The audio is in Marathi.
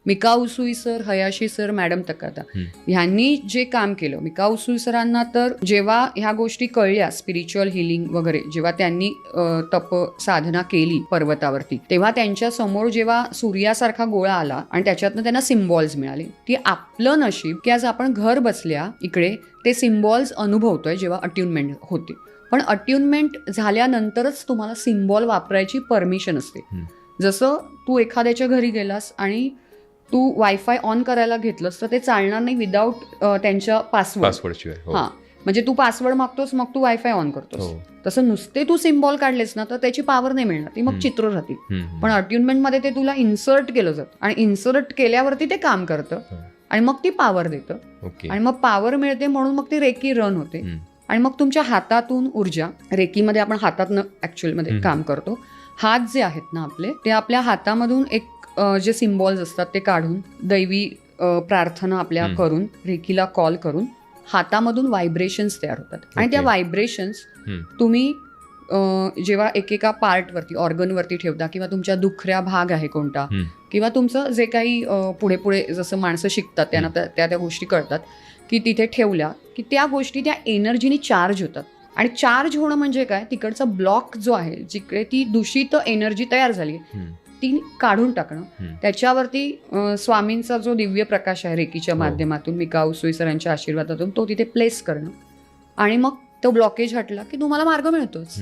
Mika उसुई sir, Hayashi sir, madam तकाता ह्यांनी जे काम केलं, मिका उसुई सरांना तर जेव्हा ह्या गोष्टी कळल्या, स्पिरिच्युअल हिलिंग वगैरे, जेव्हा त्यांनी तप साधना केली पर्वतावरती, तेव्हा त्यांच्या समोर जेव्हा सूर्यासारखा गोळा आला आणि त्याच्यातनं त्यांना सिम्बॉल्स मिळाले, की आपलं नशीब की आज आपण घर बसल्या इकडे ते सिम्बॉल्स अनुभवतोय जेव्हा अट्युनमेंट होते. पण अट्युनमेंट झाल्यानंतरच तुम्हाला सिम्बॉल वापरायची परमिशन असते. जसं तू एखाद्याच्या घरी गेलास आणि तू वायफाय ऑन करायला घेतलंस तर ते चालणार नाही विदाऊट त्यांच्या पासवर्डशिवाय. हां, म्हणजे तू पासवर्ड मागतोस, मग तू वायफाय ऑन करतोस. तसं नुसते तू सिम्बॉल काढलेस ना तर त्याची पॉवर नाही मिळणार, ती मग चित्र राहतील. पण अट्युनमेंटमध्ये ते तुला इन्सर्ट केलं जातं आणि इन्सर्ट केल्यावरती ते काम करतं आणि मग ती पॉवर देतं आणि मग पॉवर मिळते, म्हणून मग ती रेकी रन होते आणि मग तुमच्या हातातून ऊर्जा, रेकीमध्ये आपण हातातनं ऍक्च्युअलमध्ये काम करतो. हात जे आहेत ना आपले, ते आपल्या हातामधून एक जे सिम्बॉल्स असतात ते काढून दैवी प्रार्थना आपल्या करून, रेकीला कॉल करून हातामधून व्हायब्रेशन्स तयार होतात आणि त्या व्हायब्रेशन्स तुम्ही जेव्हा एकेका पार्टवरती, ऑर्गनवरती ठेवता किंवा तुमच्या दुखऱ्या भाग आहे कोणता किंवा तुमचं जे काही पुढे पुढे जसं माणसं शिकतात त्यांना त्या गोष्टी कळतात की तिथे ठेवल्या की त्या गोष्टी त्या एनर्जीनी चार्ज होतात. आणि चार्ज होणं म्हणजे काय, तिकडचा ब्लॉक जो आहे, जिकडे ती दूषित एनर्जी तयार झाली ती काढून टाकणं. त्याच्यावरती स्वामींचा जो दिव्य प्रकाश आहे रेकीच्या माध्यमातून, मिका उसुई सरांच्या आशीर्वादातून तो तिथे प्लेस करणं आणि मग तो ब्लॉकेज हटला की तुम्हाला मार्ग मिळतोच.